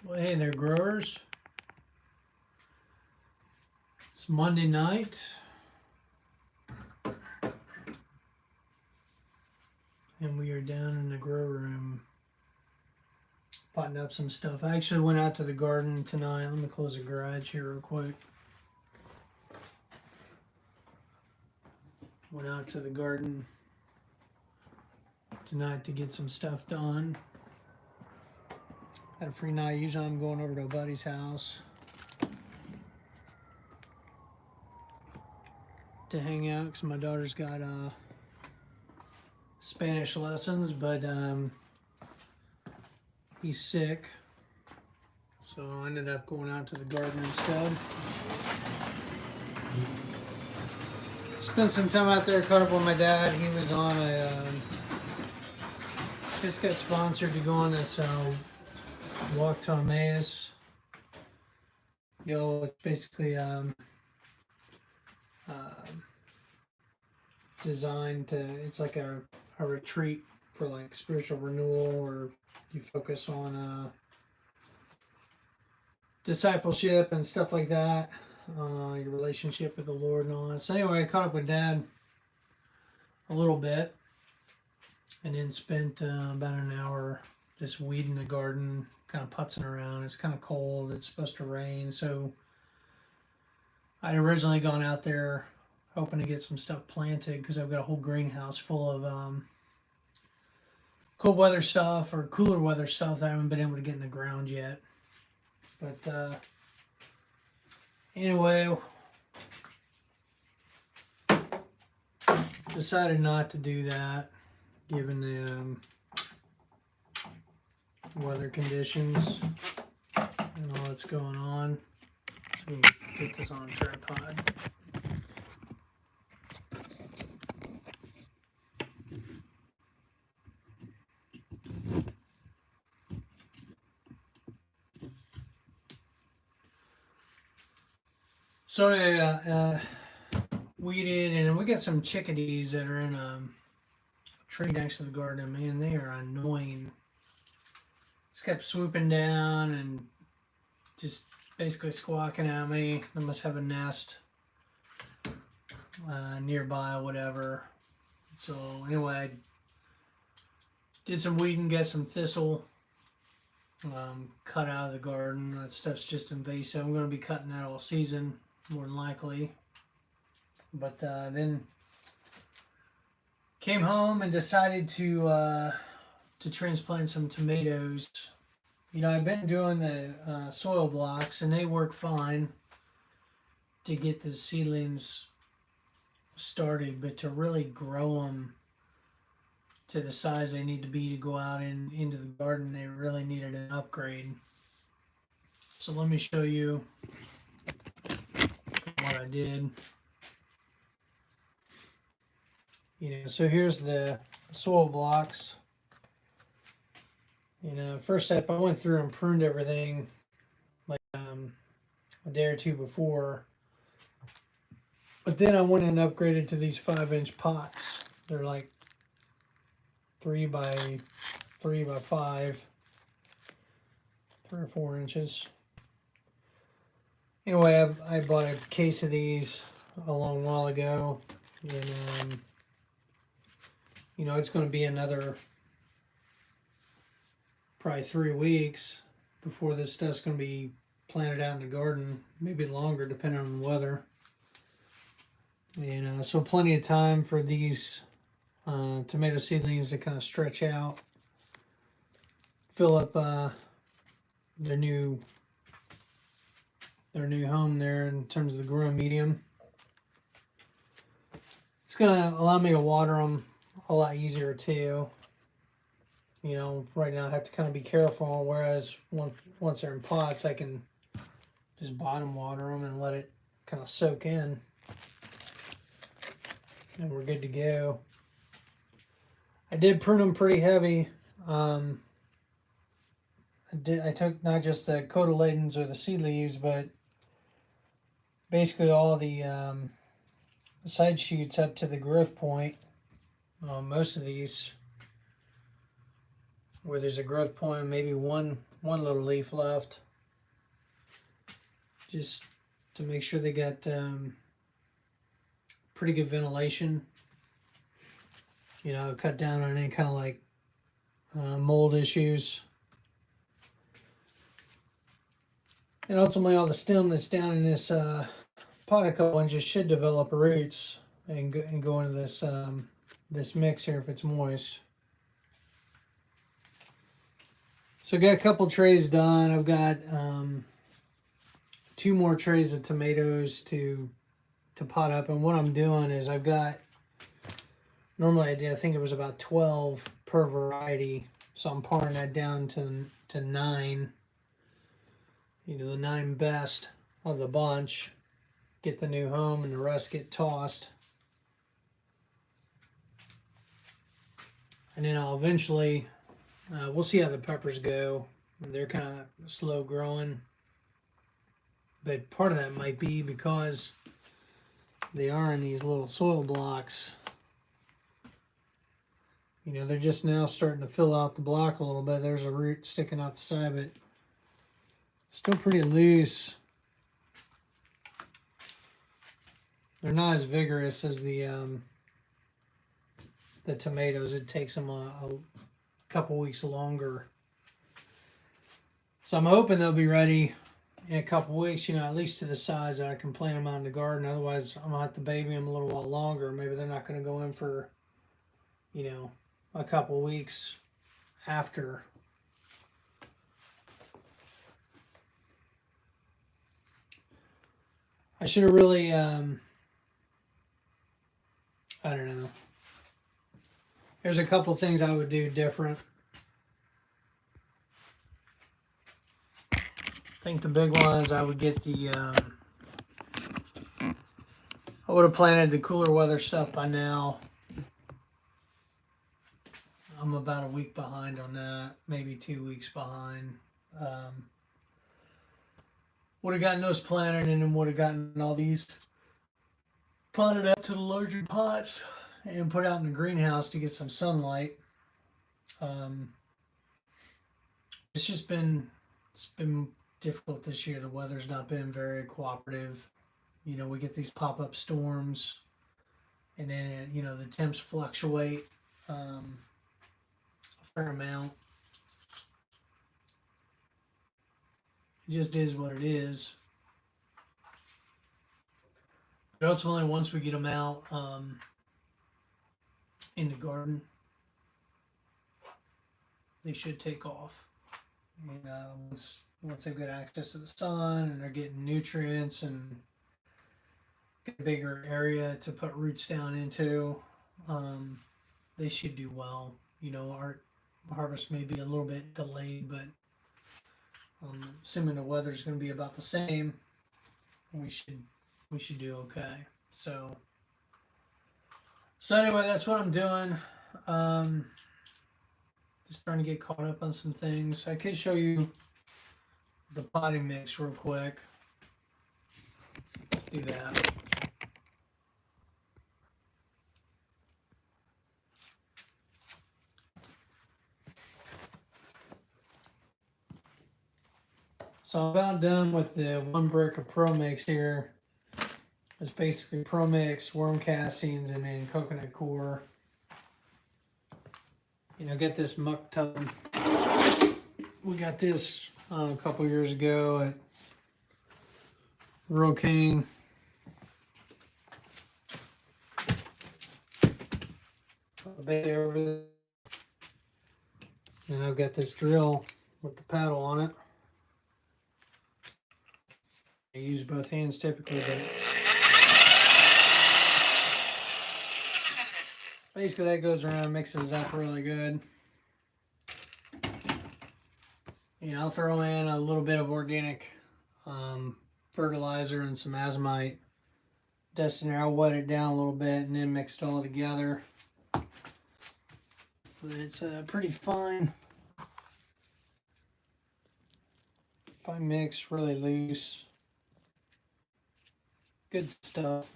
Well, hey there, growers. It's Monday night, and we are down in the grow room potting up some stuff. I actually went out to the garden tonight. Let me close the garage here real quick. Went out to the garden tonight to get some stuff done. Had a free night. Usually I'm going over to a buddy's house to hang out because my daughter's got Spanish lessons, but he's sick. So I ended up going out to the garden instead. Spent some time out there, caught up with my dad. He was on a, just got sponsored to go on this walk to Emmaus. It's basically designed to, it's like a retreat for like spiritual renewal, or you focus on discipleship and stuff like that, your relationship with the Lord and all that. So anyway, I caught up with Dad a little bit, and then spent about an hour just weeding the garden, kind of putzing around. It's kind of cold. It's supposed to rain, so I'd originally gone out there hoping to get some stuff planted because I've got a whole greenhouse full of cold weather stuff or cooler weather stuff that I haven't been able to get in the ground yet. But anyway, decided not to do that given the weather conditions and all that's going on. So we can get this on a tripod. So I weeded, and we got some chickadees that are in a tree next to the garden. Man, they are annoying. Just kept swooping down and just basically squawking at me. They must have a nest nearby or whatever. So anyway, I did some weeding, got some thistle cut out of the garden. That stuff's just invasive. I'm going to be cutting that all season, more than likely. But then came home and decided to transplant some tomatoes. I've been doing the soil blocks, and they work fine to get the seedlings started, but to really grow them to the size they need to be to go out into the garden, they really needed an upgrade. So let me show you what I did. So here's the soil blocks. First step, I went through and pruned everything like a day or two before. But then I went and upgraded to these 5-inch pots. They're like 3 by 5, 3 or 4 inches. Anyway, I bought a case of these a long while ago, and it's going to be another probably 3 weeks before this stuff's going to be planted out in the garden, maybe longer depending on the weather. And so plenty of time for these tomato seedlings to kind of stretch out, fill up their new home there in terms of the growing medium. It's going to allow me to water them a lot easier too. Right now I have to kind of be careful, whereas once they're in pots, I can just bottom water them and let it kind of soak in, and we're good to go. I did prune them pretty heavy. I took not just the cotyledons or the seed leaves, but basically all the side shoots up to the growth point. Most of these where there's a growth point, maybe one little leaf left, just to make sure they got pretty good ventilation. You know, cut down on any kind of like mold issues. And ultimately, all the stem that's down in this pot of couple inches should develop roots and go into this this mix here if it's moist. So I got a couple trays done. I've got 2 more trays of tomatoes to pot up, and what I'm doing is I've got, normally I think it was about 12 per variety, so I'm paring that down to 9. You know, the 9 best of the bunch get the new home, and the rest get tossed. And then I'll eventually, we'll see how the peppers go. They're kind of slow growing, but part of that might be because they are in these little soil blocks. You know, they're just now starting to fill out the block a little bit. There's a root sticking out the side, but still pretty loose. They're not as vigorous as the tomatoes. It takes them a couple weeks longer. So I'm hoping they'll be ready in a couple weeks, you know, at least to the size that I can plant them out in the garden. Otherwise, I'm going to have to baby them a little while longer. Maybe they're not going to go in for, you know, a couple weeks after. I should have really, I don't know. There's a couple things I would do different. I think the big one is I would get the, I would have planted the cooler weather stuff by now. I'm about a week behind on that, maybe 2 weeks behind. Would have gotten those planted, and then would have gotten all these potted up to the larger pots and put out in the greenhouse to get some sunlight. It's been difficult this year. The weather's not been very cooperative. You know, we get these pop-up storms, and then, you know, the temps fluctuate a fair amount. It just is what it is. But ultimately, once we get them out in the garden, they should take off. You know, once they've got access to the sun and they're getting nutrients and get a bigger area to put roots down into, they should do well. You know, our harvest may be a little bit delayed, but assuming the weather's going to be about the same, we should do okay. So anyway, that's what I'm doing. Just trying to get caught up on some things. I could show you the potting mix real quick. Let's do that. So I'm about done with the 1 brick of Pro Mix here. It's basically Pro Mix, worm castings, and then coconut coir. You know, get this muck tub. We got this a couple years ago at Rural King. A bit over there. And I've got this drill with the paddle on it. I use both hands typically, but basically that goes around, mixes up really good. You know, I'll throw in a little bit of organic fertilizer and some azomite. Dust in there, I'll wet it down a little bit and then mix it all together. So it's pretty fine mix, really loose. Good stuff.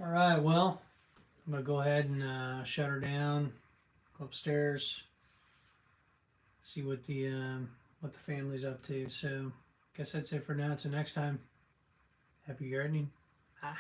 All right, well, I'm gonna go ahead and shut her down. Go upstairs, see what the family's up to. So, guess that's it for now. Until next time. Happy gardening. Bye.